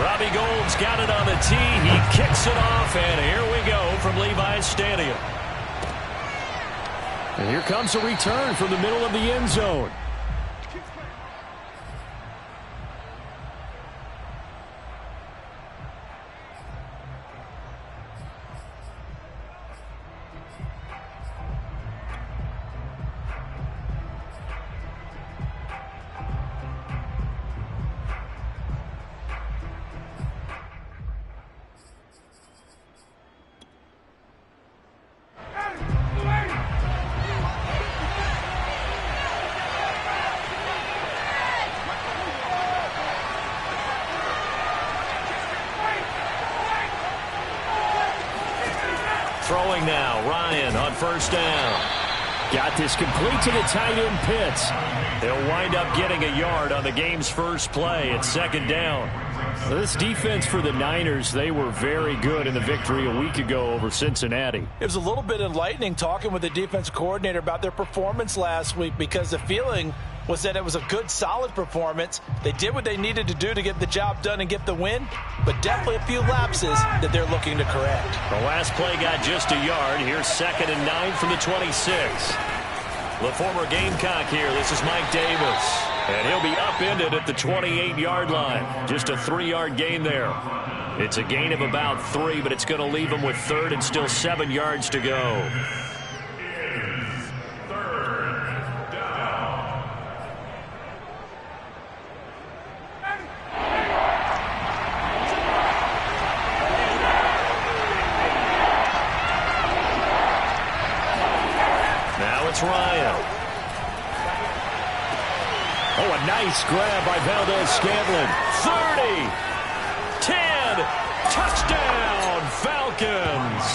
Robbie Gould's got it on the tee. He kicks it off, and here we go from Levi's Stadium. And here comes a return from the middle of the end zone. Throwing now, Ryan on first down. Got this complete to the tight end Pitts. They'll wind up getting a yard on the game's first play at second down. So this defense for the Niners, they were very good in the victory a week ago over Cincinnati. It was a little bit enlightening talking with the defense coordinator about their performance last week, because the feeling was that it was a good, solid performance. They did what they needed to do to get the job done and get the win, but definitely a few lapses that they're looking to correct. The last play got just a yard. Here's 2nd and 9 from the 26. The former Gamecock here. This is Mike Davis. And he'll be upended at the 28-yard line. Just a 3-yard gain there. It's a gain of about 3, but it's going to leave him with 3rd and still 7 yards to go. Ryan. Oh, a nice grab by Valdez-Scantling. 30, 10, touchdown, Falcons.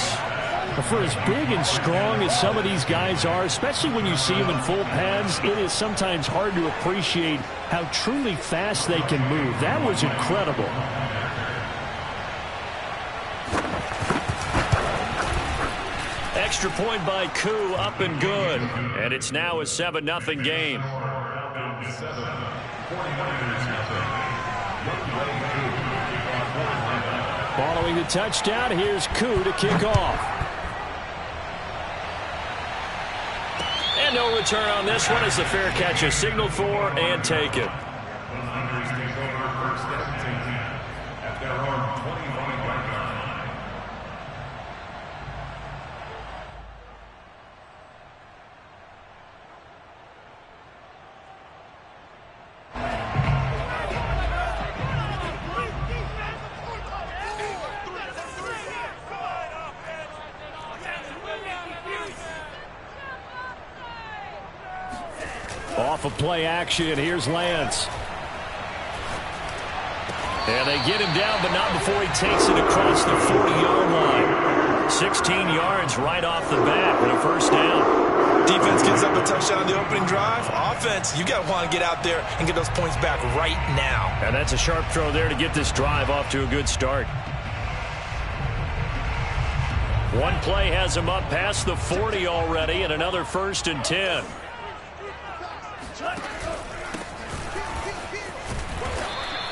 For as big and strong as some of these guys are, especially when you see them in full pads, it is sometimes hard to appreciate how truly fast they can move. That was incredible. Extra point by Koo, up and good. And it's now a 7-0 game. Following the touchdown, here's Koo to kick off. And no return on this one as the fair catch is signaled for and taken. Off of play action, here's Lance. And they get him down, but not before he takes it across the 40-yard line. 16 yards right off the bat with a first down. Defense gives up a touchdown on the opening drive. Offense, you got to want to get out there and get those points back right now. And that's a sharp throw there to get this drive off to a good start. One play has him up past the 40 already, and another 1st and 10.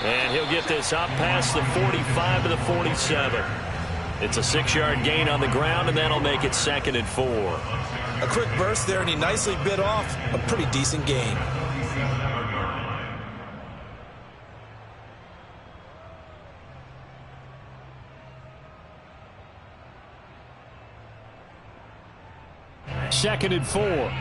And he'll get this up past the 45 to the 47. It's a 6-yard gain on the ground, and that'll make it 2nd and 4. A quick burst there, and he nicely bit off a pretty decent gain. Second and 4.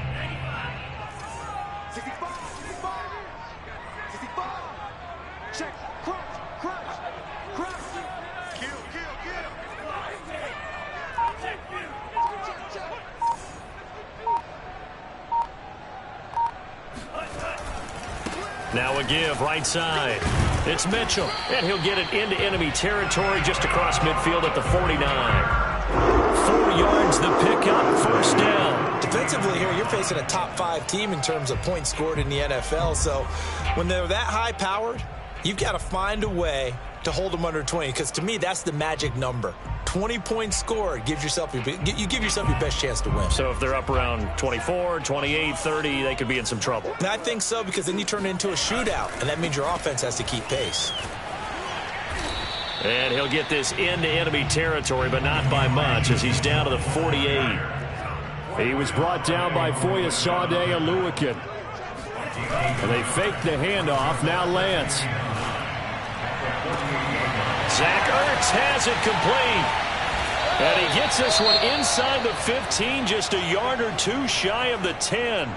Now a give right side. It's Mitchell, and he'll get it into enemy territory just across midfield at the 49. 4 yards the pickup, 1st down. Defensively here, you're facing a top-5 team in terms of points scored in the NFL. So when they're that high-powered, you've got to find a way to hold them under 20, because to me, that's the magic number. 20 points scored, you give yourself your best chance to win. So if they're up around 24, 28, 30, they could be in some trouble. And I think so, because then you turn it into a shootout, and that means your offense has to keep pace. And he'll get this into enemy territory, but not by much, as he's down to the 48. He was brought down by Foyesade Oluwakin. And they fake the handoff. Now Lance. Zach Ertz has it complete. And he gets this one inside the 15, just a yard or two shy of the 10.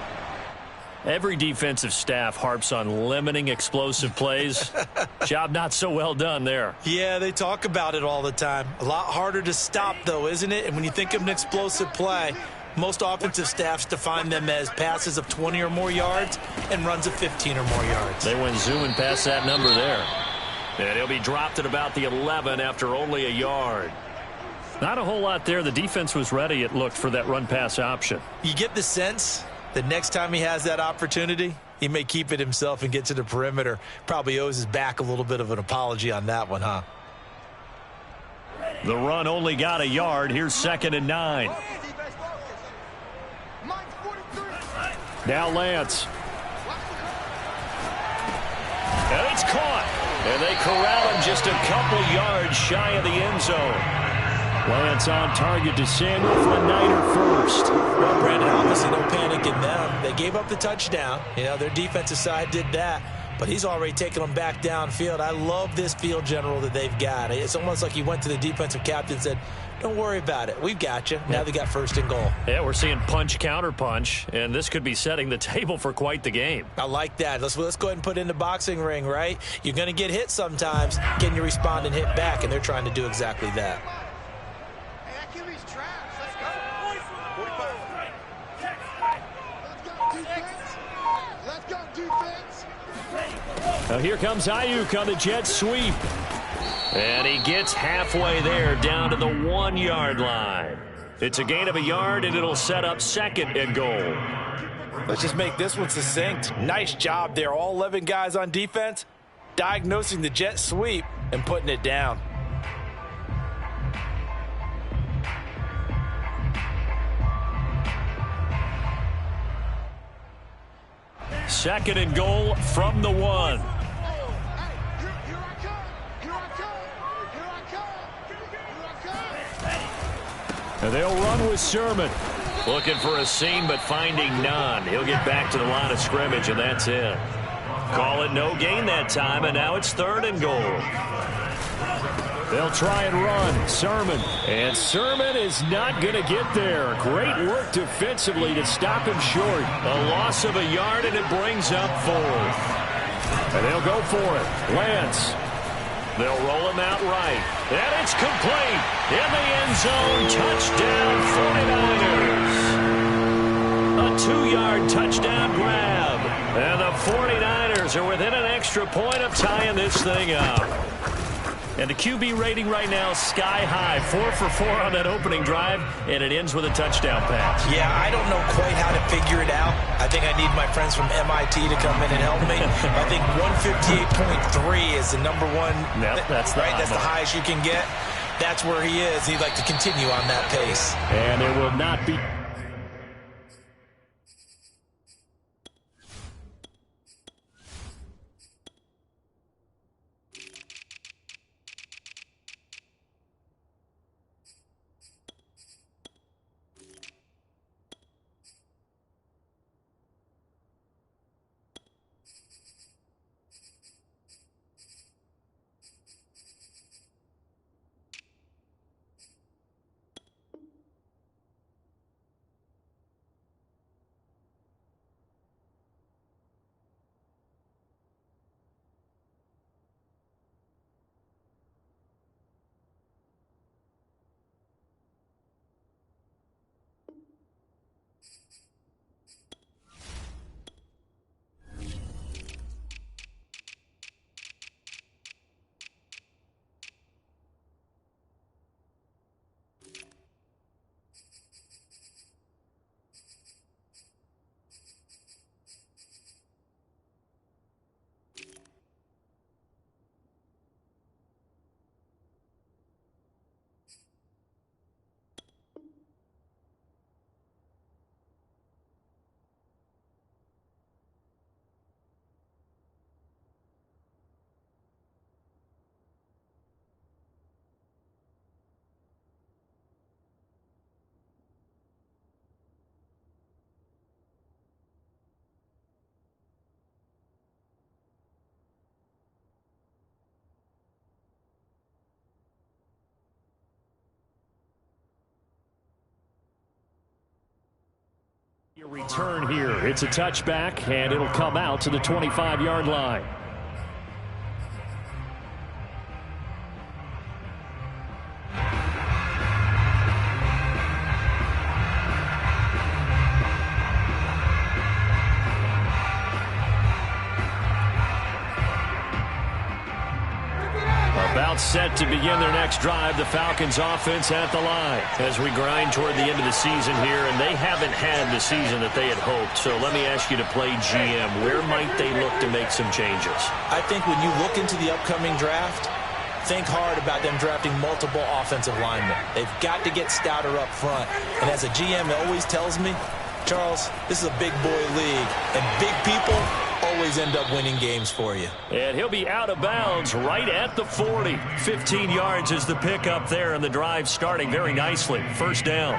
Every defensive staff harps on limiting explosive plays. Job not so well done there. Yeah, they talk about it all the time. A lot harder to stop, though, isn't it? And when you think of an explosive play, most offensive staffs define them as passes of 20 or more yards and runs of 15 or more yards. They went zooming past that number there. And he'll be dropped at about the 11 after only a yard. Not a whole lot there. The defense was ready, it looked, for that run-pass option. You get the sense the next time he has that opportunity, he may keep it himself and get to the perimeter. Probably owes his back a little bit of an apology on that one, huh? The run only got a yard. Here's 2nd and 9. Now Lance. And it's caught. And they corral him just a couple yards shy of the end zone. Lance on target to Samuel for a Niner first. Well, Brandon, obviously no panic in them. They gave up the touchdown. You know, their defensive side did that. But he's already taken them back downfield. I love this field general that they've got. It's almost like he went to the defensive captain and said, don't worry about it. We've got you. Now they got 1st and goal. Yeah, we're seeing punch, counter punch, and this could be setting the table for quite the game. I like that. Let's go ahead and put it in the boxing ring, right? You're going to get hit sometimes. Can you respond and hit back? And they're trying to do exactly that. Now here comes Ayuk on the jet sweep. And he gets halfway there down to the 1-yard line. It's a gain of a yard, and it'll set up 2nd and goal. Let's just make this one succinct. Nice job there. All 11 guys on defense diagnosing the jet sweep and putting it down. Second and goal from the 1. And they'll run with Sermon. Looking for a seam, but finding none. He'll get back to the line of scrimmage, and that's it. Call it no gain that time, and now it's 3rd and goal. They'll try and run. Sermon. And Sermon is not going to get there. Great work defensively to stop him short. A loss of a yard, and it brings up 4th. And they'll go for it. Lance. They'll roll him out right. And it's complete. In the end zone. Touchdown, 49ers. A 2-yard touchdown grab. And the 49ers are within an extra point of tying this thing up. And the QB rating right now sky high. 4 for 4 on that opening drive, and it ends with a touchdown pass. Yeah, I don't know quite how to figure it out. I think I need my friends from MIT to come in and help me. I think 158.3 is the number one. Yep, that's the right. That's the highest you can get. That's where he is. He'd like to continue on that pace. And there will not be. Return here. It's a touchback, and it'll come out to the 25-yard line. About set to begin their next drive, the Falcons offense at the line as we grind toward the end of the season here, and they haven't had the season that they had hoped. So let me ask you to play GM. Where might they look to make some changes? I think when you look into the upcoming draft, think hard about them drafting multiple offensive linemen. They've got to get stouter up front. And as a GM always tells me, Charles, this is a big boy league, and big people always end up winning games for you. And he'll be out of bounds right at the 40. 15 yards is the pickup there, and the drive starting very nicely. First down.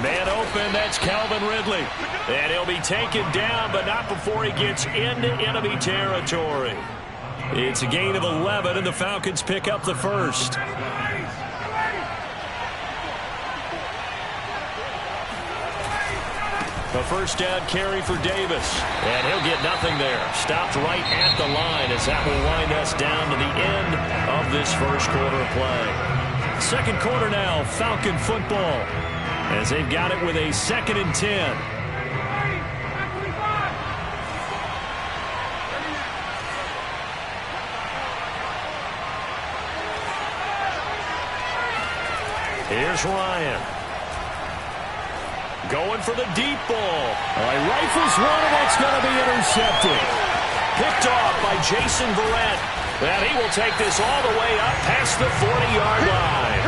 Man open, that's Calvin Ridley. And he'll be taken down, but not before he gets into enemy territory. It's a gain of 11, and the Falcons pick up the first. A first down carry for Davis. And he'll get nothing there. Stopped right at the line as that will wind us down to the end of this first quarter of play. Second quarter now, Falcon football, as they've got it with a 2nd and 10. Here's Ryan. Going for the deep ball. Rifles one, and it's going to be intercepted. Picked off by Jason Verrett. And he will take this all the way up past the 40-yard line.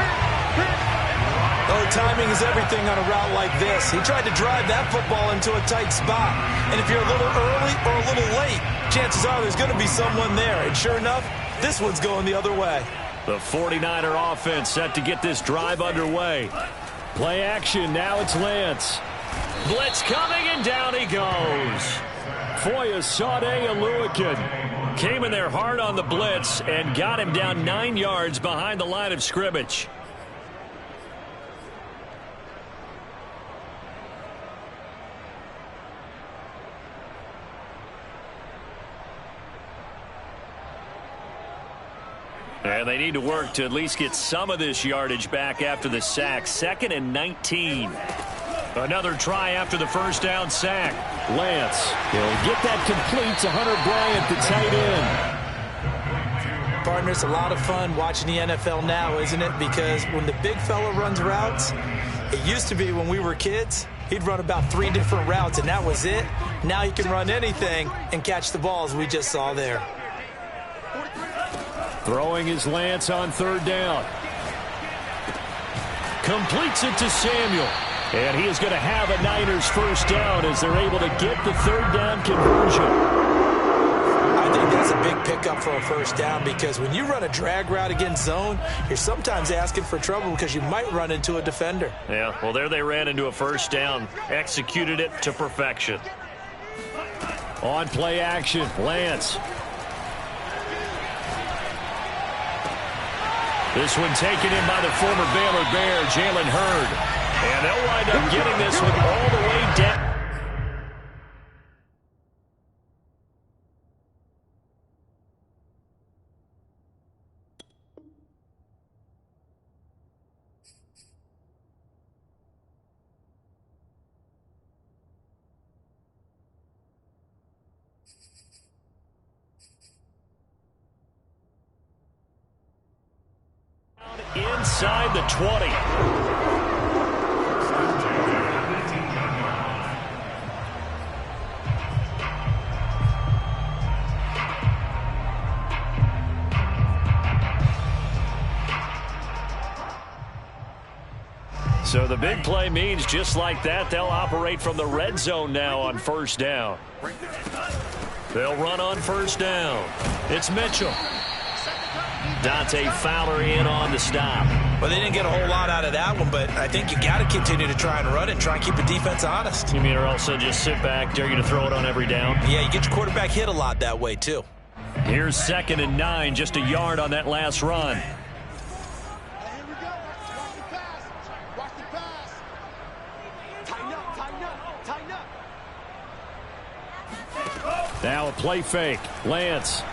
Oh, timing is everything on a route like this. He tried to drive that football into a tight spot. And if you're a little early or a little late, chances are there's going to be someone there. And sure enough, this one's going the other way. The 49er offense set to get this drive underway. Play action, now it's Lance. Blitz coming, and down he goes. Foyesade Aluakin came in there hard on the blitz and got him down 9 yards behind the line of scrimmage. And they need to work to at least get some of this yardage back after the sack. 2nd and 19. Another try after the first down sack. Lance, he'll get that complete to Hunter Bryant, the tight end. Partner, it's a lot of fun watching the NFL now, isn't it? Because when the big fella runs routes, it used to be when we were kids, he'd run about 3 different routes, and that was it. Now he can run anything and catch the balls we just saw there. Throwing his Lance on 3rd down. Completes it to Samuel. And he is going to have a Niners first down as they're able to get the 3rd down conversion. I think that's a big pickup for a first down, because when you run a drag route against zone, you're sometimes asking for trouble because you might run into a defender. Yeah, well, there they ran into a first down. Executed it to perfection. On play action, Lance. This one taken in by the former Baylor Bear, Jalen Hurd. And they'll wind up getting this one all the way down. Inside the 20. So the big play means just like that, they'll operate from the red zone now on first down. They'll run on first down. It's Mitchell. Dante Fowler in on the stop. Well, they didn't get a whole lot out of that one, but I think you got to continue to try and run it, try and keep the defense honest. You mean or also just sit back, dare you to throw it on every down? Yeah, you get your quarterback hit a lot that way, too. Here's 2nd and 9, just a yard on that last run. Now a play fake. Lance.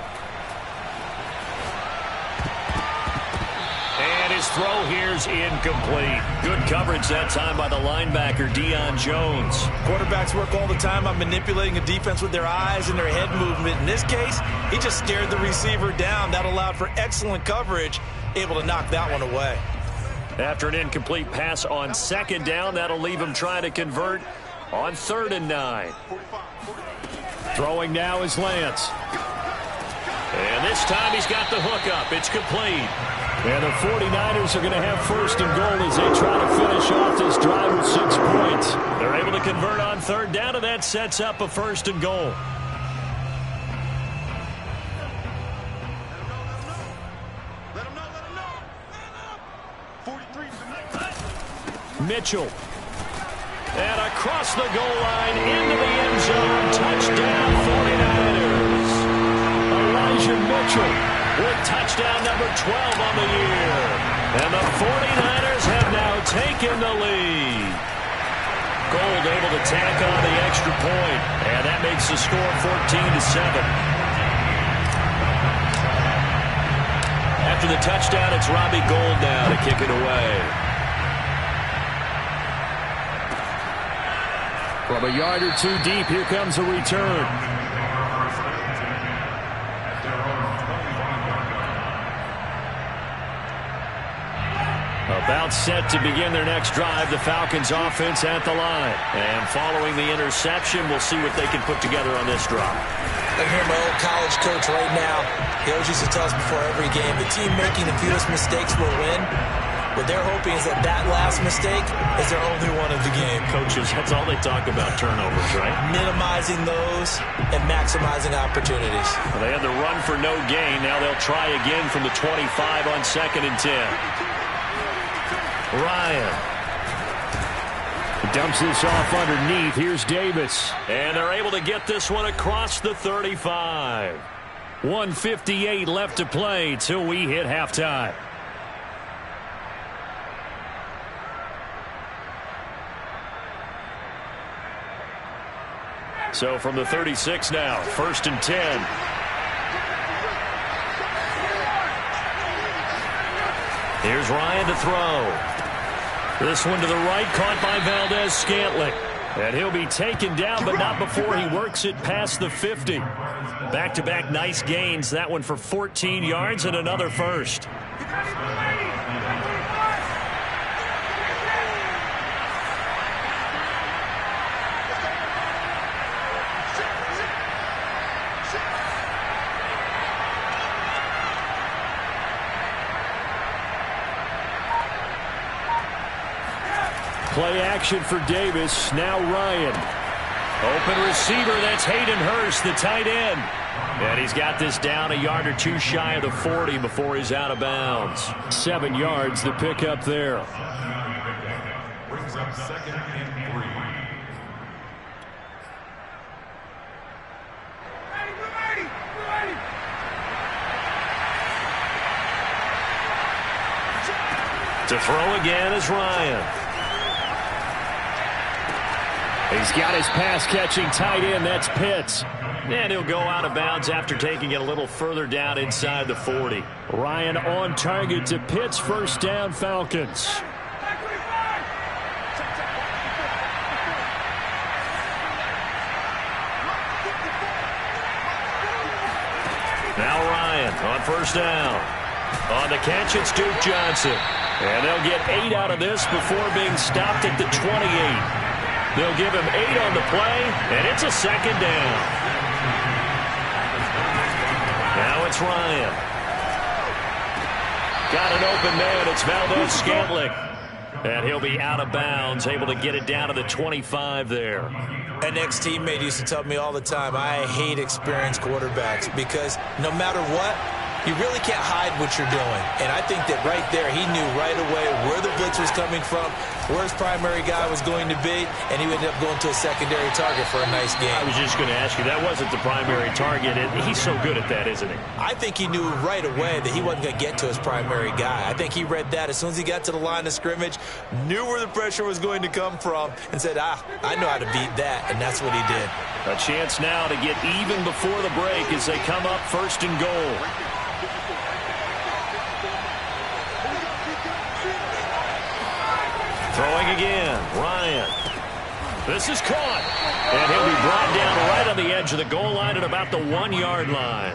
And his throw here's incomplete. Good coverage that time by the linebacker, Deion Jones. Quarterbacks work all the time on manipulating a defense with their eyes and their head movement. In this case, he just stared the receiver down. That allowed for excellent coverage, able to knock that one away. After an incomplete pass on 2nd down, that'll leave him trying to convert on 3rd and 9. Throwing now is Lance. And this time he's got the hook up. It's complete. And the 49ers are going to have 1st and goal as they try to finish off this drive with 6 points. They're able to convert on 3rd down, and that sets up a 1st and goal. Mitchell. And across the goal line into the end zone. Touchdown 49ers. Elijah Mitchell with touchdown number 12 on the year. And the 49ers have now taken the lead. Gold able to tack on the extra point. And that makes the score 14-7. After the touchdown, it's Robbie Gould now to kick it away. From a yard or 2 deep, here comes a return. About set to begin their next drive, the Falcons offense at the line. And following the interception, we'll see what they can put together on this drive. I hear my old college coach right now. He always used to tell us before every game, the team making the fewest mistakes will win. What they're hoping is that that last mistake is their only one of the game. Coaches, that's all they talk about, turnovers, right? Minimizing those and maximizing opportunities. Well, they had the run for no gain. Now they'll try again from the 25 on 2nd and 10. Ryan. Dumps this off underneath. Here's Davis. And they're able to get this one across the 35. 1:58 left to play till we hit halftime. So from the 36 now, 1st and 10. Here's Ryan to throw. This one to the right, caught by Valdez-Scantling. And he'll be taken down, but not before he works it past the 50. Back-to-back nice gains. That one for 14 yards and another first. Play action for Davis. Now Ryan. Open receiver. That's Hayden Hurst, the tight end. And he's got this down a yard or 2 shy of the 40 before he's out of bounds. 7 yards the pickup there. Brings up 2nd and 3. To throw again is Ryan. He's got his pass-catching tight end. That's Pitts. And he'll go out of bounds after taking it a little further down inside the 40. Ryan on target to Pitts. 1st down, Falcons. Now Ryan on 1st down. On the catch, it's Duke Johnson. And they'll get 8 out of this before being stopped at the 28. They'll give him 8 on the play, and it's a 2nd down. Now it's Ryan. Got an open man. It's Valdez-Scantling. And he'll be out of bounds, able to get it down to the 25 there. An ex-teammate used to tell me all the time, I hate experienced quarterbacks because no matter what, you really can't hide what you're doing. And I think that right there, he knew right away where the blitz was coming from, where his primary guy was going to be, and he ended up going to a secondary target for a nice game. I was just going to ask you, that wasn't the primary target, and he's so good at that, isn't he? I think he knew right away that he wasn't going to get to his primary guy. I think he read that as soon as he got to the line of scrimmage, knew where the pressure was going to come from, and said, I know how to beat that, and that's what he did. A chance now to get even before the break as they come up 1st and goal. Throwing again, Ryan. This is caught. And he'll be brought down right on the edge of the goal line at about the 1-yard line.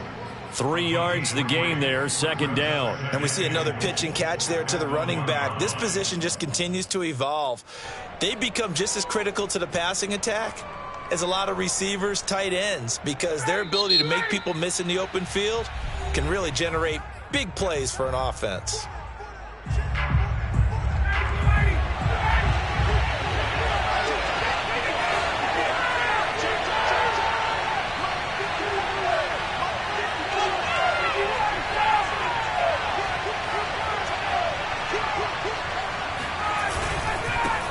3 yards the gain there, 2nd down. And we see another pitch and catch there to the running back. This position just continues to evolve. They become just as critical to the passing attack as a lot of receivers, tight ends, because their ability to make people miss in the open field can really generate big plays for an offense.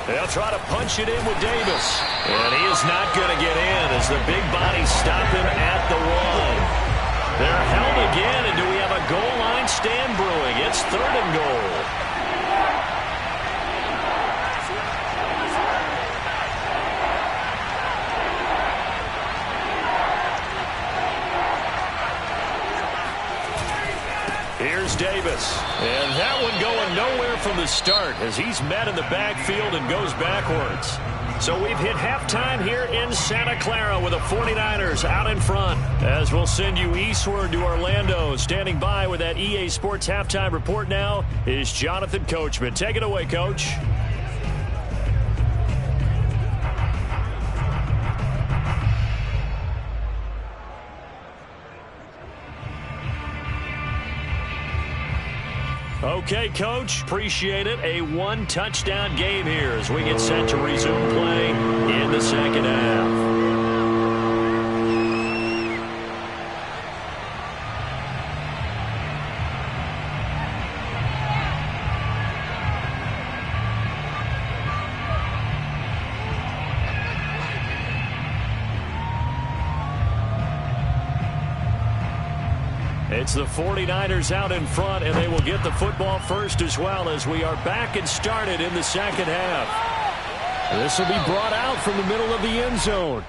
They'll try to punch it in with Davis. And he is not going to get in as the big bodies stop him at the 1. They're held again, and do we have a goal line stand brewing? It's 3rd and goal. Here's Davis, and that one going nowhere from the start as he's met in the backfield and goes backwards. So we've hit halftime here in Santa Clara with the 49ers out in front. As we'll send you eastward to Orlando. Standing by with that EA Sports halftime report now is Jonathan Coachman. Take it away, Coach. Okay, Coach, appreciate it. A 1-touchdown game here as we get set to resume play in the 2nd half. It's the 49ers out in front, and they will get the football first as well as we are back and started in the 2nd half. This will be brought out from the middle of the end zone.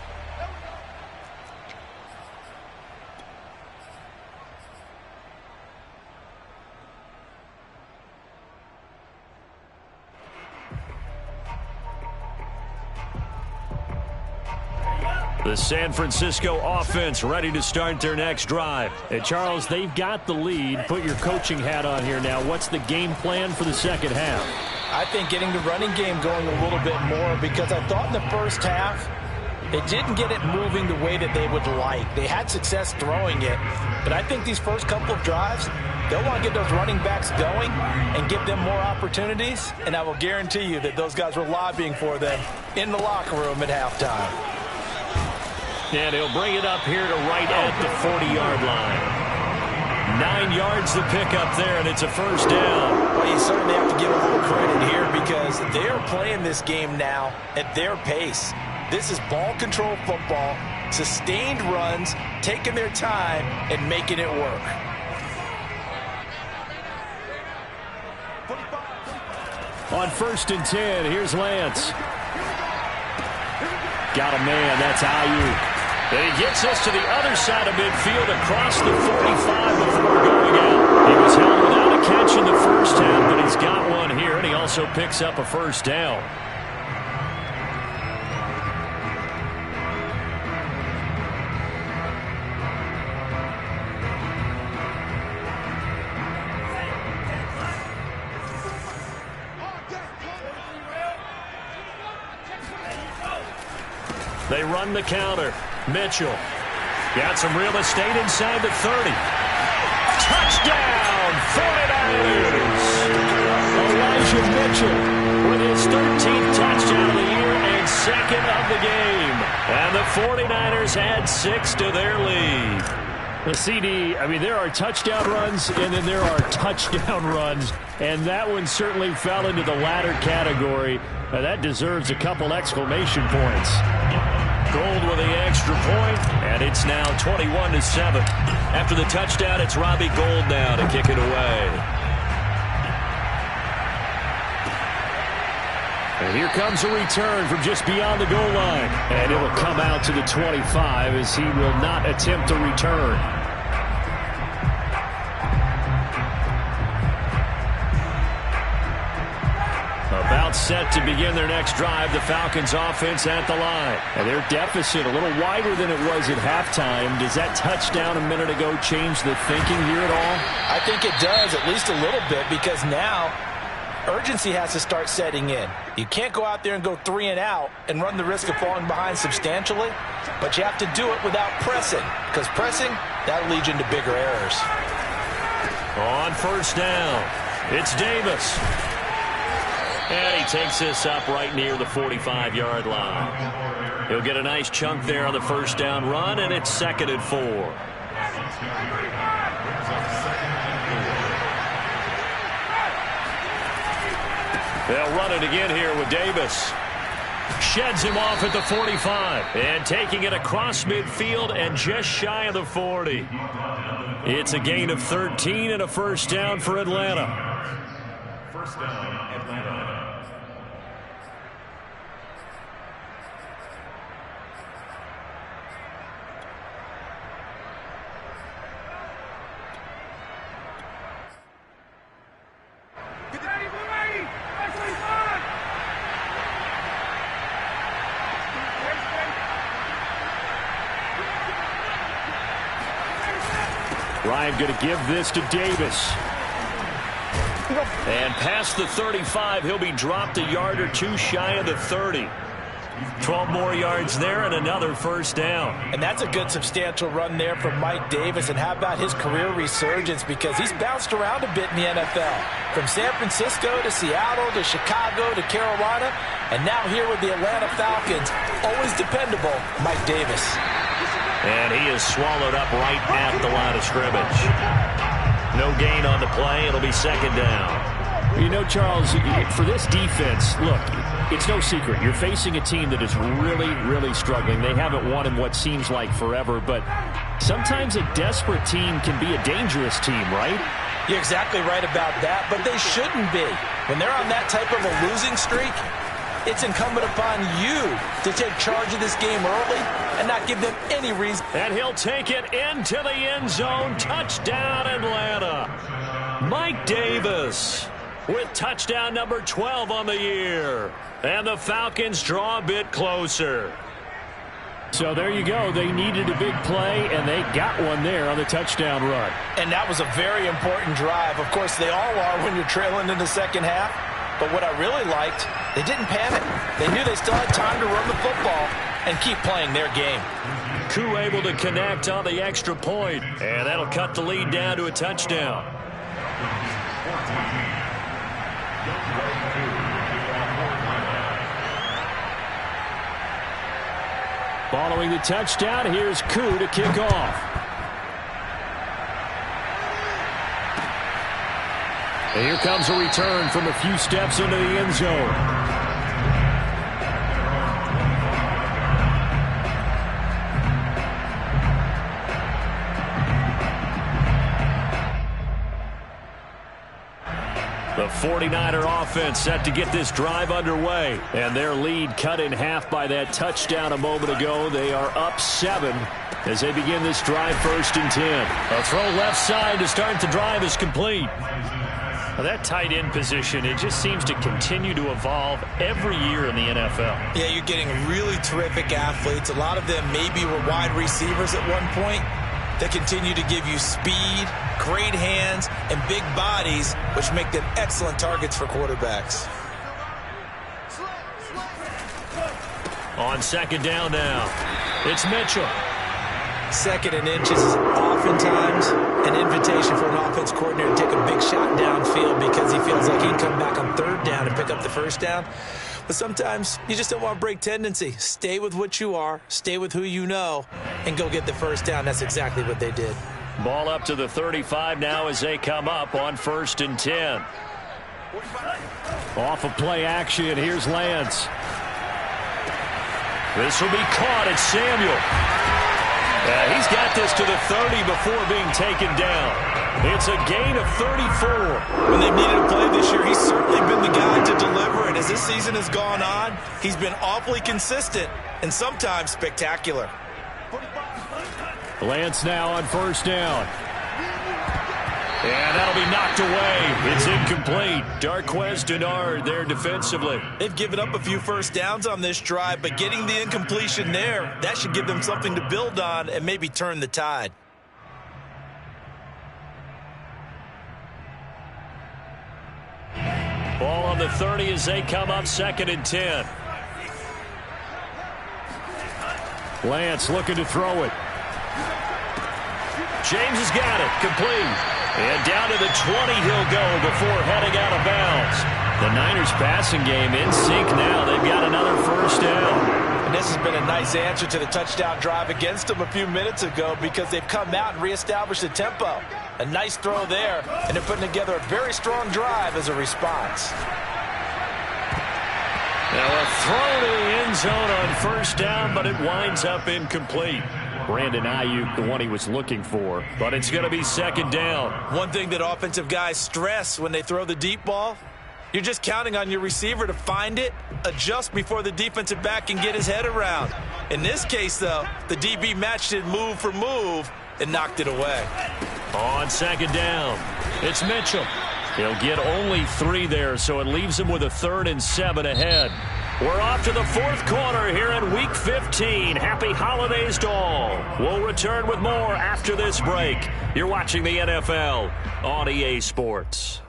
The San Francisco offense ready to start their next drive. And Charles, they've got the lead. Put your coaching hat on here now. What's the game plan for the 2nd half? I think getting the running game going a little bit more, because I thought in the first half they didn't get it moving the way that they would like. They had success throwing it, but I think these first couple of drives, they'll want to get those running backs going and give them more opportunities, and I will guarantee you that those guys were lobbying for them in the locker room at halftime. And he'll bring it up here to right at the 40-yard line. 9 yards to pick up there, and it's a 1st down. Well, you certainly have to give a little credit here because they're playing this game now at their pace. This is ball control football, sustained runs, taking their time, and making it work. On 1st and 10, here's Lance. Got a man, that's Ayuk. And he gets us to the other side of midfield across the 45 before going out. He was held without a catch in the first half, but he's got one here, and he also picks up a 1st down. They run the counter. Mitchell got some real estate inside the 30. Touchdown, 49ers! Elijah Mitchell with his 13th touchdown of the year and 2nd of the game. And the 49ers add 6 to their lead. The CD, I mean, there are touchdown runs, and then there are touchdown runs, and that one certainly fell into the latter category. That deserves a couple exclamation points. Gold with the extra point, and it's now 21-7. After the touchdown, it's Robbie Gould now to kick it away. And here comes a return from just beyond the goal line. And it will come out to the 25 as he will not attempt a return. About set to begin their next drive, the Falcons offense at the line. And their deficit a little wider than it was at halftime. Does that touchdown a minute ago change the thinking here at all? I think it does, at least a little bit, because now urgency has to start setting in. You can't go out there and go 3 and out and run the risk of falling behind substantially, but you have to do it without pressing, because pressing, that'll lead you into bigger errors. On first down, it's Davis. And he takes this up right near the 45-yard line. He'll get a nice chunk there on the first down run, and it's 2nd and 4. They'll run it again here with Davis. Sheds him off at the 45. And taking it across midfield and just shy of the 40. It's a gain of 13 and a first down for Atlanta. First down, Atlanta. Ryan going to give this to Davis. And past the 35, he'll be dropped a yard or two shy of the 30. 12 more yards there and another first down. And that's a good substantial run there from Mike Davis. And how about his career resurgence? Because he's bounced around a bit in the NFL. From San Francisco to Seattle to Chicago to Carolina. And now here with the Atlanta Falcons, always dependable, Mike Davis. And he is swallowed up right at the line of scrimmage. No gain on the play. It'll be 2nd down. You know, Charles, for this defense, look, it's no secret. You're facing a team that is really, really struggling. They haven't won in what seems like forever, but sometimes a desperate team can be a dangerous team, right? You're exactly right about that, but they shouldn't be. When they're on that type of a losing streak, it's incumbent upon you to take charge of this game early and not give them any reason. And he'll take it into the end zone. Touchdown, Atlanta. Mike Davis with touchdown number 12 on the year. And the Falcons draw a bit closer. So there you go. They needed a big play, and they got one there on the touchdown run. And that was a very important drive. Of course, they all are when you're trailing in the second half. But what I really liked, they didn't panic. They knew they still had time to run the football and keep playing their game. Koo able to connect on the extra point, and that'll cut the lead down to a touchdown. Following the touchdown, here's Koo to kick off. And here comes a return from a few steps into the end zone. The 49er offense set to get this drive underway. And their lead cut in half by that touchdown a moment ago. They are up 7 as they begin this drive 1st and 10. A throw left side to start the drive is complete. Well, that tight end position, it just seems to continue to evolve every year in the NFL. Yeah, you're getting really terrific athletes. A lot of them maybe were wide receivers at one point. They continue to give you speed, great hands, and big bodies, which make them excellent targets for quarterbacks. On 2nd down now, it's Mitchell. Second and inches is oftentimes an invitation for an offense coordinator to take a big shot downfield because he feels like he can come back on third down and pick up the first down. But sometimes you just don't want to break tendency. Stay with what you are, stay with who you know, and go get the first down. That's exactly what they did. Ball up to the 35 now as they come up on 1st and 10. Off of play action, here's Lance. This will be caught. It's Samuel. He's got this to the 30 before being taken down. It's a gain of 34. When they've needed a play this year, he's certainly been the guy to deliver it. As this season has gone on, he's been awfully consistent and sometimes spectacular. Lance now on 1st down. And that'll be knocked away. It's incomplete. Darquez Denard there defensively. They've given up a few first downs on this drive, but getting the incompletion there, that should give them something to build on and maybe turn the tide. Ball on the 30 as they come up 2nd and 10. Lance looking to throw it. James has got it. Complete. And down to the 20 he'll go before heading out of bounds. The Niners passing game in sync now. They've got another first down. And this has been a nice answer to the touchdown drive against them a few minutes ago because they've come out and reestablished the tempo. A nice throw there, and they're putting together a very strong drive as a response. Now a throw to the end zone on first down, but it winds up incomplete. Brandon Ayuk, the one he was looking for. But it's going to be 2nd down. One thing that offensive guys stress when they throw the deep ball, you're just counting on your receiver to find it, adjust before the defensive back can get his head around. In this case, though, the DB matched it move for move and knocked it away. On 2nd down, it's Mitchell. He'll get only 3 there, so it leaves him with a 3rd and 7 ahead. We're off to the 4th quarter here in Week 15. Happy holidays to all. We'll return with more after this break. You're watching the NFL on EA Sports.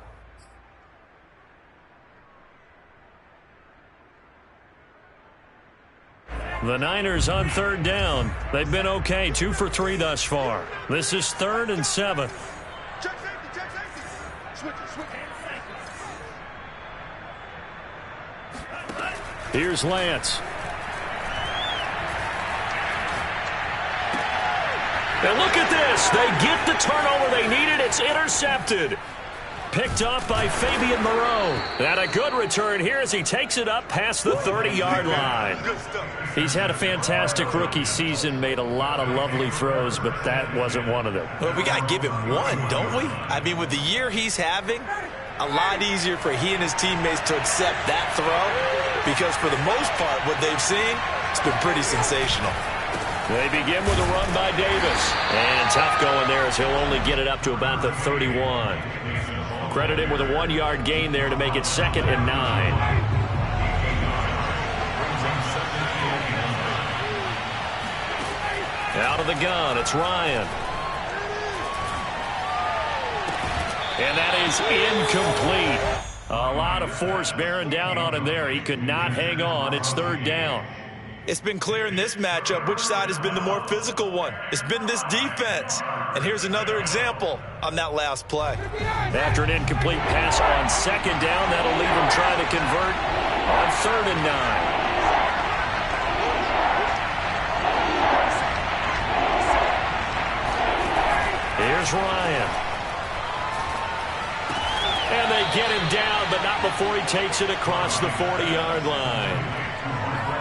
The Niners on 3rd down. They've been okay, 2 for 3 thus far. This is 3rd and 7. Here's Lance. And look at this. They get the turnover they needed. It's intercepted. Picked off by Fabian Moreau. And a good return here as he takes it up past the 30-yard line. He's had a fantastic rookie season, made a lot of lovely throws, but that wasn't one of them. Well, we got to give him one, don't we? I mean, with the year he's having, a lot easier for he and his teammates to accept that throw because for the most part, what they've seen, it's been pretty sensational. They begin with a run by Davis. And tough going there as he'll only get it up to about the 31. Credit him with a 1-yard gain there to make it 2nd and 9. Out of the gun, it's Ryan. And that is incomplete. A lot of force bearing down on him there. He could not hang on. It's 3rd down. It's been clear in this matchup which side has been the more physical one. It's been this defense. And here's another example on that last play. After an incomplete pass on 2nd down, that'll leave him trying to convert on 3rd and 9. Here's Ryan. And they get him down, but not before he takes it across the 40-yard line.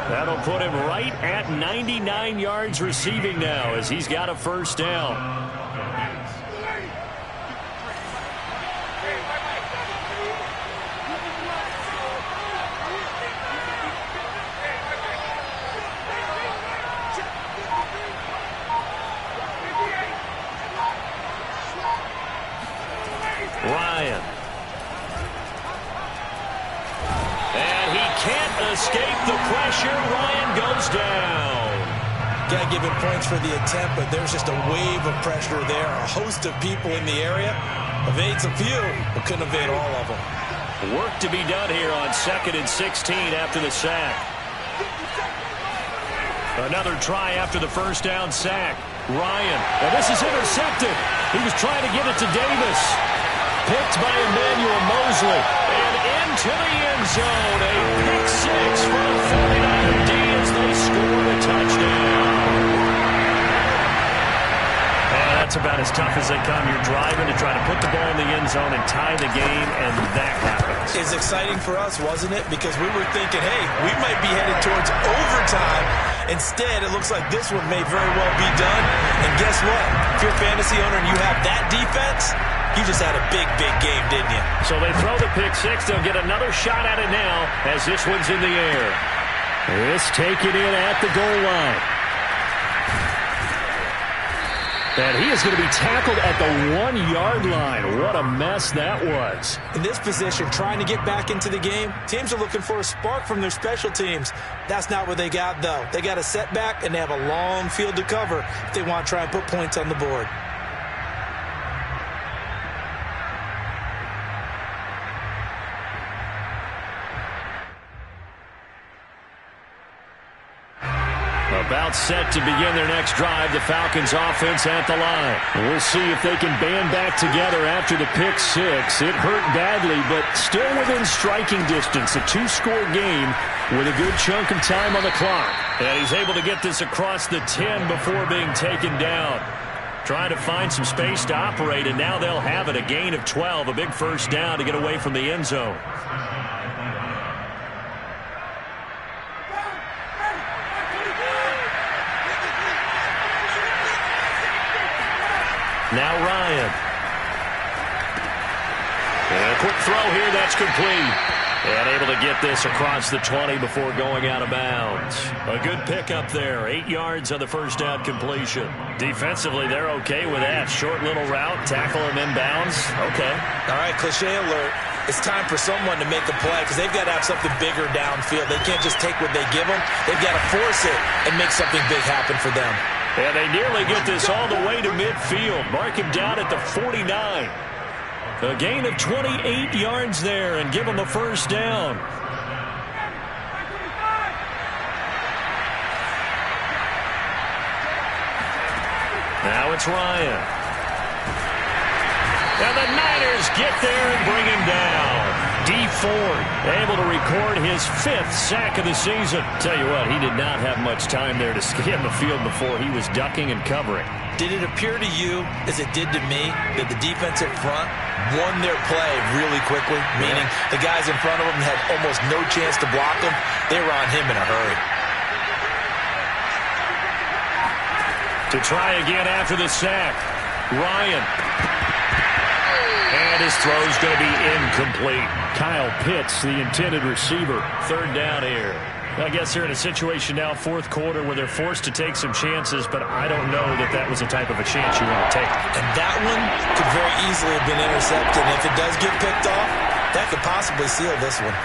That'll put him right at 99 yards receiving now as he's got a first down. Ryan. And he can't escape the pressure. Ryan goes down. Got to give him points for the attempt, but there's just a wave of pressure there. A host of people in the area. Evades a few, but couldn't evade all of them. Work to be done here on 2nd and 16 after the sack. Another try after the first down sack. Ryan. Now this is intercepted. He was trying to get it to Davis. Picked by Emmanuel Mosley. And into the end zone. A pick six for the 49er D as they score the touchdown. That's about as tough as they come. You're driving to try to put the ball in the end zone and tie the game, and that happens. It's exciting for us, wasn't it? Because we were thinking, hey, we might be headed towards overtime. Instead, it looks like this one may very well be done. And guess what? If you're a fantasy owner and you have that defense, you just had a big, big game, didn't you? So they throw the pick six. They'll get another shot at it now as this one's in the air. This taken in at the goal line. And he is going to be tackled at the 1-yard line. What a mess that was. In this position, trying to get back into the game, teams are looking for a spark from their special teams. That's not what they got, though. They got a setback, and they have a long field to cover if they want to try and put points on the board. About set to begin their next drive, the Falcons offense at the line. We'll see if they can band back together after the pick six. It hurt badly, but still within striking distance. A two-score game with a good chunk of time on the clock. And he's able to get this across the 10 before being taken down. Trying to find some space to operate, and now they'll have it. A gain of 12, a big first down to get away from the end zone. Now Ryan. And a quick throw here, that's complete. And able to get this across the 20 before going out of bounds. A good pickup there. 8 yards on the first down completion. Defensively, they're okay with that. Short little route, tackle him inbounds. Okay. All right, cliche alert. It's time for someone to make a play because they've got to have something bigger downfield. They can't just take what they give them. They've got to force it and make something big happen for them. And they nearly get this all the way to midfield. Mark him down at the 49. A gain of 28 yards there and give him a first down. Now it's Ryan. And the Niners get there and bring him down. D. Ford able to record his 5th sack of the season. Tell you what, he did not have much time there to scan the field before he was ducking and covering. Did it appear to you, as it did to me, that the defensive front won their play really quickly? Meaning the guys in front of them had almost no chance to block him. They were on him in a hurry. To try again after the sack, Ryan. And his throw's going to be incomplete. Kyle Pitts, the intended receiver. Third down here. I guess they're in a situation now, fourth quarter, where they're forced to take some chances, but I don't know that that was the type of a chance you want to take. And that one could very easily have been intercepted. And if it does get picked off, that could possibly seal this one.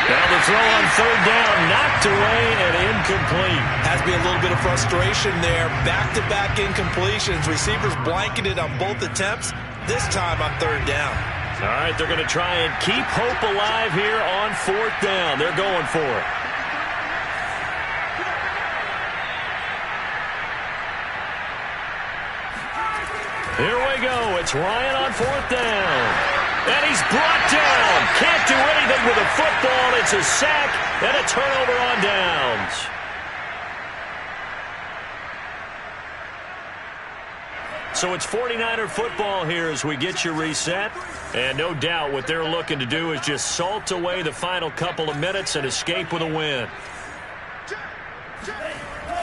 Now the throw on third down, knocked away and incomplete. Has to be a little bit of frustration there. Back-to-back incompletions. Receivers blanketed on both attempts, this time on third down. All right, they're going to try and keep hope alive here on fourth down. They're going for it. Here we go. It's Ryan on fourth down. And he's brought down. Can't do anything with a football. It's a sack and a turnover on downs. So it's 49er football here as we get you reset. And no doubt what they're looking to do is just salt away the final couple of minutes and escape with a win.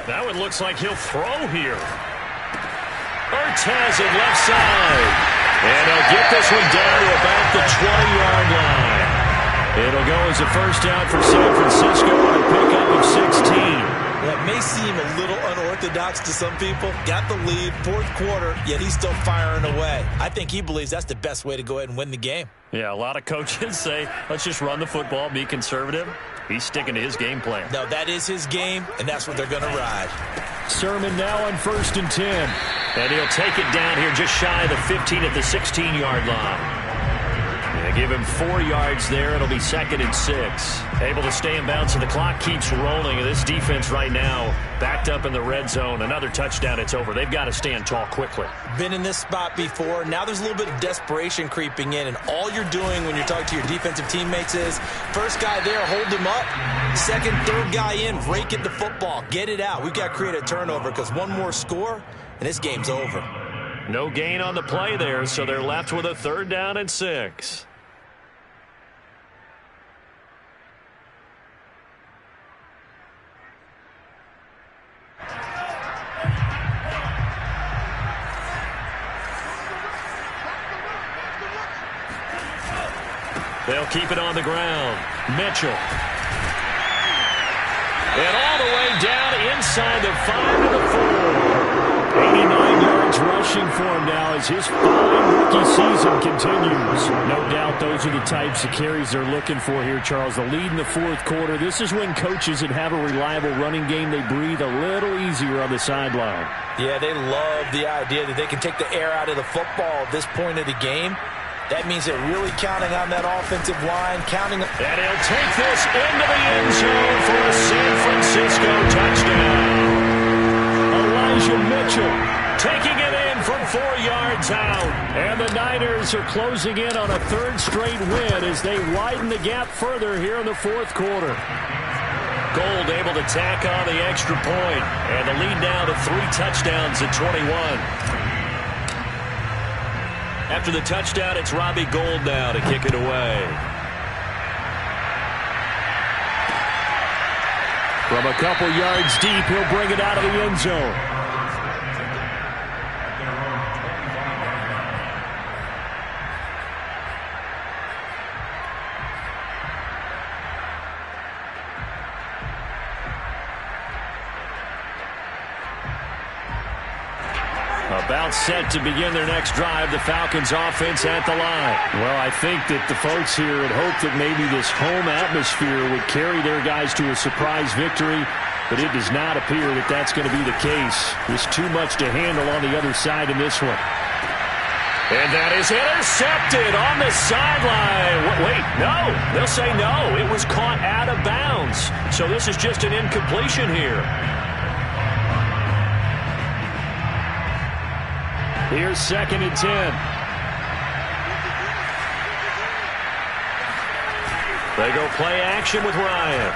That one looks like he'll throw here. Ertz has it left side. And he'll get this one down to about the 20-yard line. It'll go as a first down for San Francisco on a pickup of 16. That may seem a little unorthodox to some people. Got the lead, fourth quarter, yet he's still firing away. I think he believes that's the best way to go ahead and win the game. Yeah, a lot of coaches say, let's just run the football, be conservative. He's sticking to his game plan. No, that is his game, and that's what they're going to ride. Sermon now on 1st and 10. And he'll take it down here just shy of the 15 at the 16-yard line. And They give him 4 yards there. It'll be 2nd and 6. Able to stay in bounds, and the clock keeps rolling. And this defense right now backed up in the red zone. Another touchdown, it's over. They've got to stand tall quickly. Been in this spot before. Now there's a little bit of desperation creeping in, and all you're doing when you're talking to your defensive teammates is first guy there, hold him up. Second, third guy in, rake at the football. Get it out. We've got to create a turnover because one more score, and this game's over. No gain on the play there, so they're left with a 3rd down and 6. They'll keep it on the ground. Mitchell. And all the way down inside the 5 to the 4. 89 yards rushing for him now as his fine rookie season continues. No doubt those are the types of carries they're looking for here, Charles. The lead in the 4th quarter. This is when coaches that have a reliable running game, they breathe a little easier on the sideline. Yeah, they love the idea that they can take the air out of the football at this point of the game. That means they're really counting on that offensive line, counting. And he'll take this into the end zone for a San Francisco touchdown. Elijah Mitchell taking it in from 4 yards out. And the Niners are closing in on a 3rd straight win as they widen the gap further here in the 4th quarter. Gold able to tack on the extra point. And the lead now to 3 touchdowns at 21. After the touchdown, it's Robbie Gould now to kick it away. From a couple yards deep, he'll bring it out of the end zone. About set to begin their next drive, the Falcons offense at the line. Well, I think that the folks here had hoped that maybe this home atmosphere would carry their guys to a surprise victory, but it does not appear that that's going to be the case. There's too much to handle on the other side in this one. And that is intercepted on the sideline. Wait, no. They'll say no. It was caught out of bounds. So this is just an incompletion here. Here's 2nd and 10. They go play action with Ryan.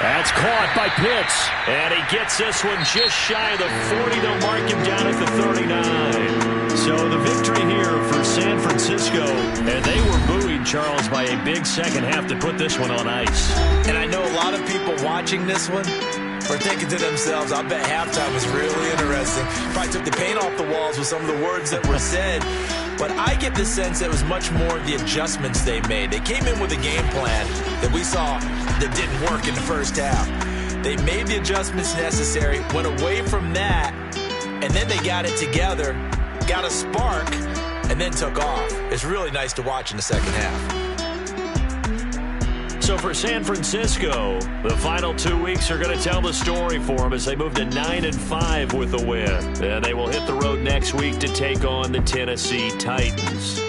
That's caught by Pitts. And he gets this one just shy of the 40. They'll mark him down at the 39. So the victory here for San Francisco. And they were buoyed, Charles, by a big second half to put this one on ice. And I know a lot of people watching this one are thinking to themselves, I bet halftime was really interesting. Probably took the paint off the walls with some of the words that were said. But I get the sense that it was much more of the adjustments they made. They came in with a game plan that we saw that didn't work in the first half. They made the adjustments necessary, went away from that, and then they got it together, got a spark, and then took off. It's really nice to watch in the second half. So for San Francisco, the final 2 weeks are going to tell the story for them as they move to 9-5 with a win. And they will hit the road next week to take on the Tennessee Titans.